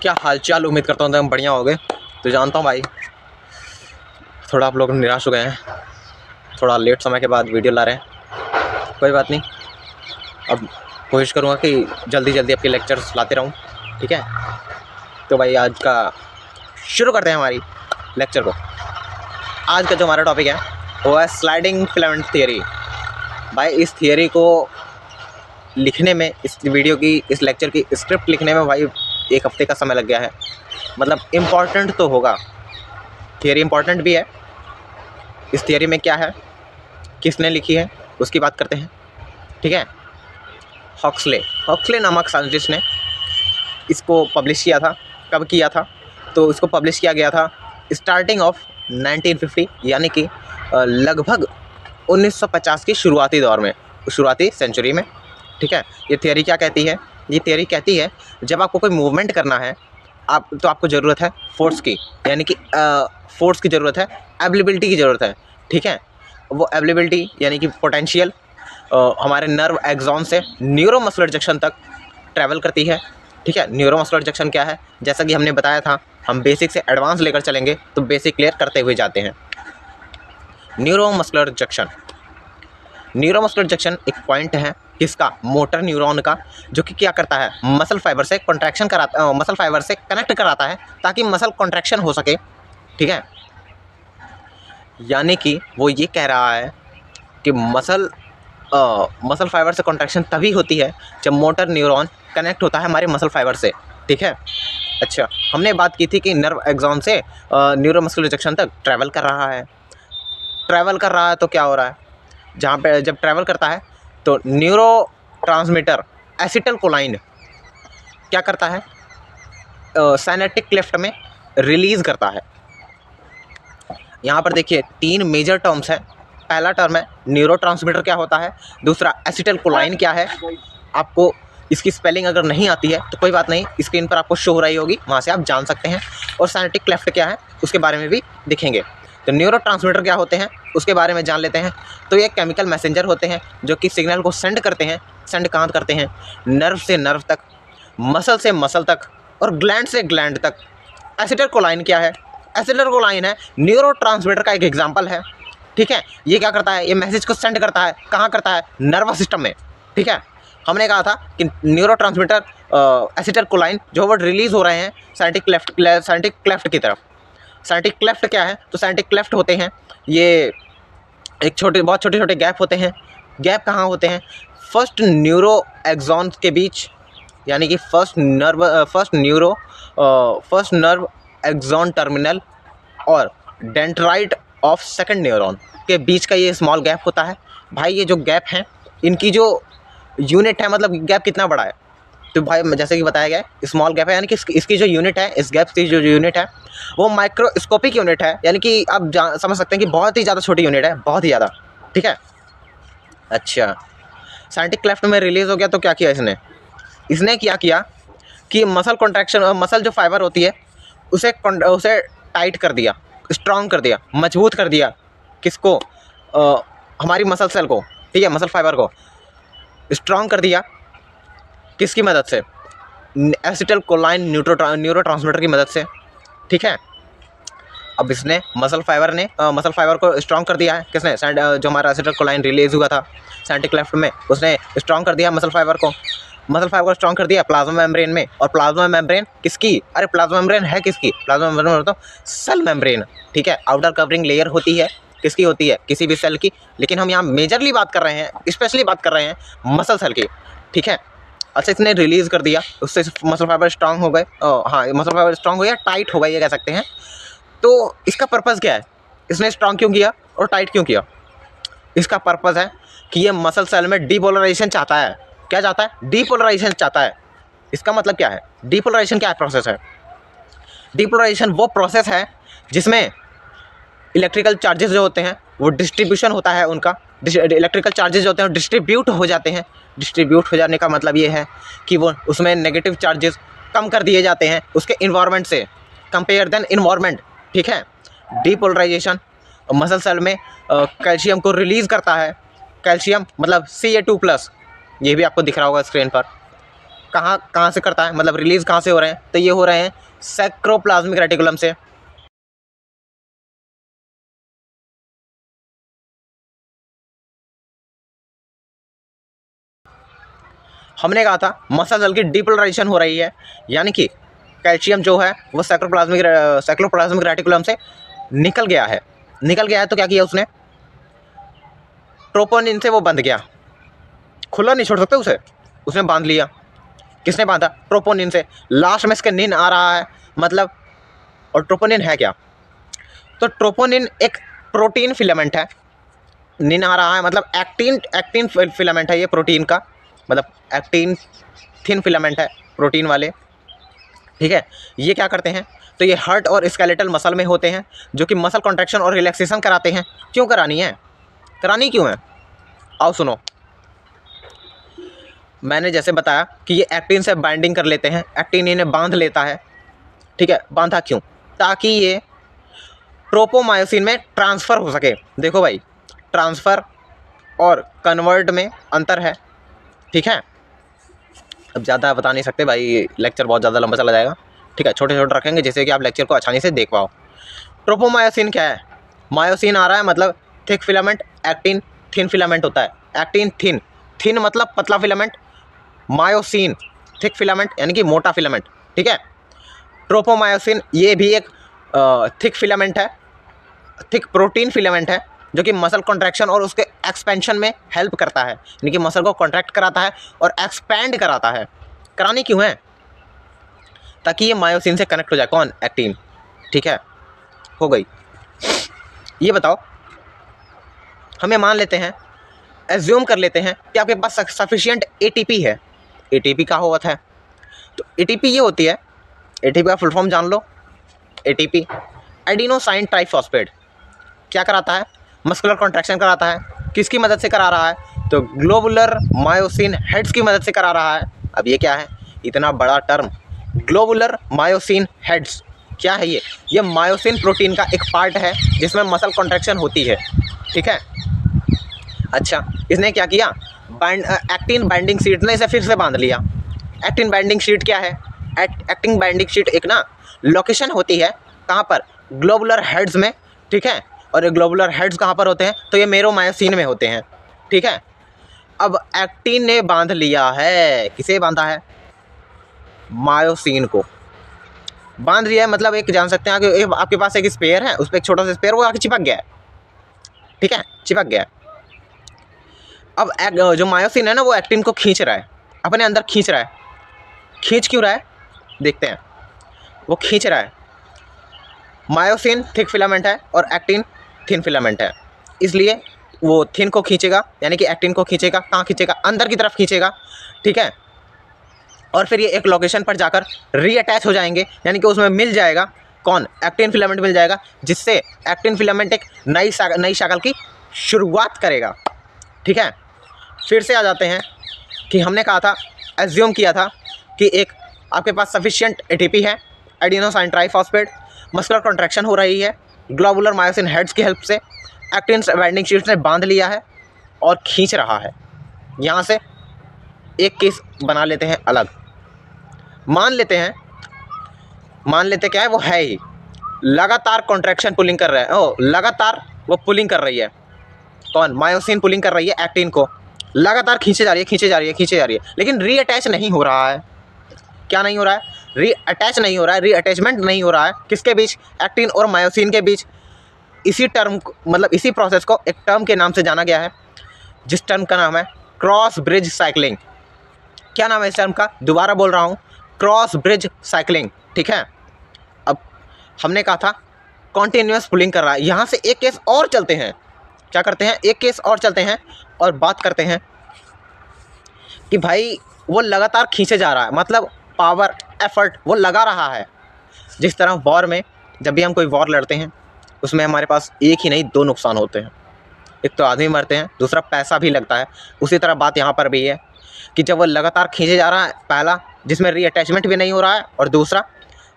क्या हालचाल, उम्मीद करता हूँ हम बढ़िया हो गए। तो जानता हूँ भाई थोड़ा आप लोग निराश हो गए हैं, थोड़ा लेट समय के बाद वीडियो ला रहे हैं, कोई बात नहीं। अब कोशिश करूँगा कि जल्दी जल्दी आपके लेक्चर्स लाते रहूँ, ठीक है। तो भाई आज का शुरू करते हैं हमारी लेक्चर को। आज का जो हमारा टॉपिक है वो है स्लाइडिंग फिलामेंट थियरी। भाई इस थियरी को लिखने में, इस वीडियो की, इस लेक्चर की स्क्रिप्ट लिखने में भाई 1 हफ्ते का समय लग गया है। मतलब इम्पॉर्टेंट तो होगा, थियरी इम्पॉर्टेंट भी है। इस थियरी में क्या है, किसने लिखी है, उसकी बात करते हैं, ठीक है। हॉक्सले नामक साइंटिस्ट ने इसको पब्लिश किया था। कब किया था? तो इसको पब्लिश किया गया था स्टार्टिंग ऑफ 1950, यानी कि लगभग 1950 की शुरुआती दौर में, शुरुआती सेंचुरी में, ठीक है। ये थियरी क्या कहती है? ये थियरी कहती है जब आपको कोई मूवमेंट करना है तो आपको ज़रूरत है फोर्स की, यानी कि फोर्स की ज़रूरत है, एबिलिटी की ज़रूरत है, ठीक है। वो एबिलिटी यानी कि पोटेंशियल हमारे नर्व एक्सॉन से न्यूरोमस्कुलर जंक्शन तक ट्रैवल करती है, ठीक है। न्यूरोमस्कुलर जंक्शन क्या है? जैसा कि हमने बताया था, हम बेसिक से एडवांस लेकर चलेंगे तो बेसिक क्लियर करते हुए जाते हैं। न्यूरोमस्कुलर जंक्शन एक पॉइंट है किसका? मोटर न्यूरॉन का, जो कि क्या करता है? मसल फाइबर से कॉन्ट्रैक्शन कराता, मसल फाइबर से कनेक्ट कराता है ताकि मसल कॉन्ट्रैक्शन हो सके, ठीक है। यानी कि वो ये कह रहा है कि मसल फाइबर से कॉन्ट्रैक्शन तभी होती है जब मोटर न्यूरॉन कनेक्ट होता है हमारे मसल फाइबर से, ठीक है। अच्छा, हमने बात की थी कि नर्व एक्सॉन से न्यूरोमस्कुलर जंक्शन तक ट्रैवल कर रहा है। तो क्या हो रहा है? जहाँ पे जब ट्रैवल करता है तो न्यूरो ट्रांसमीटर एसिटाइलकोलाइन क्या करता है? साइनेप्टिक क्लेफ्ट में रिलीज़ करता है। यहाँ पर देखिए 3 मेजर टर्म्स हैं। पहला टर्म है न्यूरोट्रांसमीटर क्या होता है, दूसरा एसिटाइलकोलाइन क्या है। आपको इसकी स्पेलिंग अगर नहीं आती है तो कोई बात नहीं, स्क्रीन पर आपको शो हो रही होगी, वहाँ से आप जान सकते हैं। और साइनेप्टिक क्लेफ्ट क्या है उसके बारे में भी दिखेंगे। तो न्यूरोट्रांसमीटर क्या होते हैं उसके बारे में जान लेते हैं। तो ये केमिकल मैसेंजर होते हैं जो कि सिग्नल को सेंड करते हैं। सेंड कहाँ करते हैं? नर्व से नर्व तक, मसल से मसल तक और ग्लैंड से ग्लैंड तक। एसिटाइलकोलाइन क्या है? एसिटाइलकोलाइन है न्यूरोट्रांसमीटर का एक एग्जाम्पल है, ठीक है। ये क्या करता है? ये मैसेज को सेंड करता है, कहाँ करता है? नर्वस सिस्टम में, ठीक है। हमने कहा था कि न्यूरोट्रांसमीटर एसिटाइलकोलाइन जो वो रिलीज़ हो रहे हैं साइनेप्टिक क्लेफ्ट की तरफ। साइनेप्टिक क्लेफ्ट क्या है? तो साइनेप्टिक क्लेफ्ट होते हैं ये बहुत छोटे छोटे गैप होते हैं। गैप कहाँ होते हैं? फर्स्ट न्यूरो एक्सॉन के बीच, यानी कि फर्स्ट नर्व एक्सॉन टर्मिनल और डेंड्राइट ऑफ सेकंड न्यूरॉन के बीच का ये स्मॉल गैप होता है। भाई ये जो गैप हैं, इनकी जो यूनिट है, मतलब गैप कितना बड़ा है, तो भाई जैसे कि बताया गया है स्मॉल गैप है, यानी कि इसकी जो यूनिट है, इस गैप की जो यूनिट है वो माइक्रोस्कोपिक यूनिट है, यानी कि आप समझ सकते हैं कि बहुत ही ज़्यादा छोटी यूनिट है, बहुत ही ज़्यादा, ठीक है। अच्छा, साइनेप्टिक क्लेफ्ट में रिलीज़ हो गया तो क्या किया इसने क्या किया कि मसल कॉन्ट्रैक्शन, मसल जो फाइबर होती है उसे टाइट कर दिया, स्ट्रॉन्ग कर दिया, मजबूत कर दिया। किसको? हमारी मसल सेल को, ठीक है, मसल फाइबर को स्ट्रॉन्ग कर दिया। किसकी मदद से? एसिटाइलकोलाइन न्यूरोट्रांसमीटर की मदद से, ठीक है। अब इसने मसल फाइबर को स्ट्रॉन्ग कर दिया है। किसने? जो हमारा एसिटाइलकोलाइन रिलीज हुआ था साइनेप्टिक क्लेफ्ट में, उसने स्ट्रॉन्ग कर दिया मसल फाइबर को स्ट्रॉन्ग कर दिया प्लाज्मा मेम्ब्रेन में। और प्लाज्मा मेम्ब्रेन किसकी? अरे प्लाज्मा मेम्ब्रेन है किसकी? प्लाज्मा मेम्ब्रेन तो सेल मेम्ब्रेन, ठीक है। आउटर कवरिंग लेयर होती है, किसकी होती है? किसी भी सेल की। लेकिन हम यहाँ मेजरली बात कर रहे हैं, स्पेशली बात कर रहे हैं मसल सेल की, ठीक है। अच्छा, इसने रिलीज़ कर दिया, उससे मसल फाइबर स्ट्रॉन्ग हो गए। हाँ, मसल फाइबर स्ट्रॉन्ग हो गया, टाइट हो गया, ये कह सकते हैं। तो इसका पर्पज़ क्या है? इसने स्ट्रॉन्ग क्यों किया और टाइट क्यों किया? इसका पर्पज़ है कि ये मसल सेल में डीपोलराइजेशन चाहता है। क्या चाहता है? डीपोलराइजेशन चाहता है। इसका मतलब क्या है? डीपोलराइजेशन क्या प्रोसेस है? डीपोलराइजेशन वो प्रोसेस है जिसमें इलेक्ट्रिकल चार्जेस जो होते हैं वो डिस्ट्रीब्यूशन होता है, उनका इलेक्ट्रिकल चार्जेस जो होते हैं डिस्ट्रीब्यूट हो जाते हैं। डिस्ट्रीब्यूट हो जाने का मतलब ये है कि वो उसमें नेगेटिव चार्जेस कम कर दिए जाते हैं उसके इन्वायरमेंट से, कंपेयर देन इन्वायरमेंट, ठीक है। डीपोलराइजेशन मसल सेल में कैल्शियम को रिलीज़ करता है, कैल्शियम मतलब Ca2+, ये भी आपको दिख रहा होगा स्क्रीन पर। कहाँ कहाँ से करता है, मतलब रिलीज़ कहाँ से हो रहे हैं, तो ये हो रहे हैं सैक्रोप्लाज्मिक रेटिकुलम से। हमने कहा था मसल सेल की डीपोलराइजेशन हो रही है, यानी कि कैल्शियम जो है वो सैक्रोप्लाज्मिक रेटिकुलम से निकल गया है। तो क्या किया उसने, ट्रोपोनिन से वो बंध गया, खुला नहीं छोड़ सकते उसे, उसने बांध लिया। किसने बांधा, ट्रोपोनिन से। लास्ट में इसके निन आ रहा है, मतलब, और ट्रोपोनिन है क्या, तो ट्रोपोनिन एक प्रोटीन फिलामेंट है। निन आ रहा है मतलब एक्टिन फिलामेंट है ये प्रोटीन का, मतलब एक्टिन थिन फिलामेंट है प्रोटीन वाले, ठीक है। ये क्या करते हैं, तो ये हार्ट और स्केलेटल मसल में होते हैं, जो कि मसल कॉन्ट्रैक्शन और रिलैक्सेशन कराते हैं। क्यों करानी है, करानी क्यों है, आओ सुनो। मैंने जैसे बताया कि ये एक्टिन से बाइंडिंग कर लेते हैं, एक्टिन इन्हें बांध लेता है, ठीक है। बांधा क्यों, ताकि ये ट्रोपोमायोसिन में ट्रांसफ़र हो सके। देखो भाई, ट्रांसफ़र और कन्वर्ट में अंतर है, ठीक है। अब ज़्यादा बता नहीं सकते भाई, लेक्चर बहुत ज़्यादा लंबा चला जाएगा, ठीक है। छोटे छोटे रखेंगे जिससे कि आप लेक्चर को आसानी से देख पाओ। ट्रोपोमायोसिन क्या है, मायोसिन आ रहा है मतलब thick filament, actin thin filament होता है। एक्टिन थिन मतलब पतला फिलामेंट, मायोसिन थिक फिलामेंट यानी कि मोटा फिलामेंट, ठीक है। ट्रोपोमायोसिन ये भी एक थिक फिलामेंट है, थिक प्रोटीन फिलामेंट है, जो कि मसल कॉन्ट्रैक्शन और उसके एक्सपेंशन में हेल्प करता है, यानी कि मसल को कॉन्ट्रैक्ट कराता है और एक्सपैंड कराता है। करानी क्यों है, ताकि ये मायोसिन से कनेक्ट हो जाए। कौन, एक्टिन, ठीक है। हो गई। ये बताओ, हमें मान लेते हैं, एज्यूम कर लेते हैं कि आपके पास सफिशिएंट एटीपी है। एटीपी का होता है, तो एटीपी ये होती है, एटीपी का फुल फॉर्म जान लो। एटीपी एडिनोसाइन ट्राइफॉस्फेट क्या कराता है, मस्कुलर कॉन्ट्रैक्शन कराता है। किसकी मदद से करा रहा है, तो ग्लोबुलर मायोसिन हेड्स की मदद से करा रहा है। अब ये क्या है, इतना बड़ा टर्म, ग्लोबुलर मायोसिन हेड्स क्या है ये मायोसिन प्रोटीन का एक पार्ट है जिसमें मसल कॉन्ट्रैक्शन होती है, ठीक है। अच्छा, इसने क्या किया, एक्टिन बाइंडिंग शीट ने इसे फिर से बांध लिया। एक्टिन बाइंडिंग शीट क्या है, एक्टिन बाइंडिंग शीट एक ना लोकेशन होती है, कहाँ पर, ग्लोबुलर हेड्स में, ठीक है। और ये ग्लोबुलर हेड्स कहाँ पर होते हैं, तो ये मेरोमायोसिन में होते हैं, ठीक है। अब एक्टिन ने बांध लिया है, किसे बांधा है, मायोसिन को बांध लिया है। मतलब एक जान सकते हैं कि आपके पास एक स्पेयर है, उस पर एक छोटा सा स्पेयर वो आके चिपक गया है, ठीक है, चिपक गया है। अब जो मायोसिन है ना वो एक्टिन को खींच रहा है, अपने अंदर खींच रहा है। खींच क्यों रहा है, देखते हैं। वो खींच रहा है, मायोसिन थिक फिलामेंट है और एक्टिन थिन फिलामेंट है, इसलिए वो थिन को खींचेगा, यानी कि एक्टिन को खींचेगा। कहाँ खींचेगा, अंदर की तरफ खींचेगा, ठीक है। और फिर ये एक लोकेशन पर जाकर रीअटैच हो जाएंगे, यानी कि उसमें मिल जाएगा कौन, एक्टिन फिलामेंट मिल जाएगा, जिससे एक्टिन फिलामेंट एक नई शाखा की शुरुआत करेगा, ठीक है। फिर से आ जाते हैं कि हमने कहा था, एज्यूम किया था कि एक आपके पास सफिशिएंट एटीपी है, एडिनोसाइन ट्राइफॉस्फेट, मस्कुलर कॉन्ट्रैक्शन हो रही है ग्लोबुलर मायोसिन हेड्स की हेल्प से, एक्टिन बाइंडिंग शीट्स ने बांध लिया है और खींच रहा है। यहाँ से एक केस बना लेते हैं अलग, मान लेते क्या है, वो है ही लगातार कॉन्ट्रैक्शन पुलिंग कर रहा है, लगातार वो पुलिंग कर रही है। कौन, मायोसिन पुलिंग कर रही है एक्टिन को, लगातार खींचे जा रही है, लेकिन रीअटैच नहीं हो रहा है। क्या नहीं हो रहा है, रीअटैच नहीं हो रहा है, रीअटैचमेंट नहीं हो रहा है। किसके बीच, एक्टिन और मायोसिन के बीच। इसी टर्म मतलब इसी प्रोसेस को एक टर्म के नाम से जाना गया है, जिस टर्म का नाम है क्रॉस ब्रिज साइक्लिंग। क्या नाम है इस टर्म का, दोबारा बोल रहा हूँ, क्रॉस ब्रिज साइक्लिंग, ठीक है। अब हमने कहा था कॉन्टिन्यूस पुलिंग कर रहा है। यहाँ से एक केस और चलते हैं, क्या करते हैं, एक केस और चलते हैं और बात करते हैं कि भाई वो लगातार खींचे जा रहा है, मतलब पावर एफर्ट वो लगा रहा है। जिस तरह वॉर में, जब भी हम कोई वॉर लड़ते हैं उसमें हमारे पास एक ही नहीं दो नुकसान होते हैं, एक तो आदमी मरते हैं, दूसरा पैसा भी लगता है। उसी तरह बात यहाँ पर भी है कि जब वो लगातार खींचे जा रहा है, पहला जिसमें रीअटैचमेंट भी नहीं हो रहा है, और दूसरा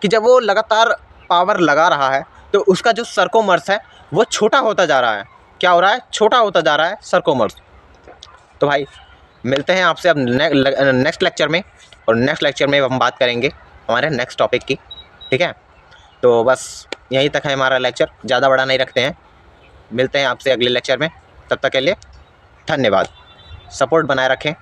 कि जब वो लगातार पावर लगा रहा है तो उसका जो सर्कोमर्स है वो छोटा होता जा रहा है। क्या हो रहा है, छोटा होता जा रहा है सर्कोमर्स, तो भाई मिलते हैं आपसे अब नेक्स्ट लेक्चर में, और नेक्स्ट लेक्चर में हम बात करेंगे हमारे नेक्स्ट टॉपिक की, ठीक है। तो बस यहीं तक है हमारा लेक्चर, ज़्यादा बड़ा नहीं रखते हैं। मिलते हैं आपसे अगले लेक्चर में, तब तक के लिए धन्यवाद। सपोर्ट बनाए रखें।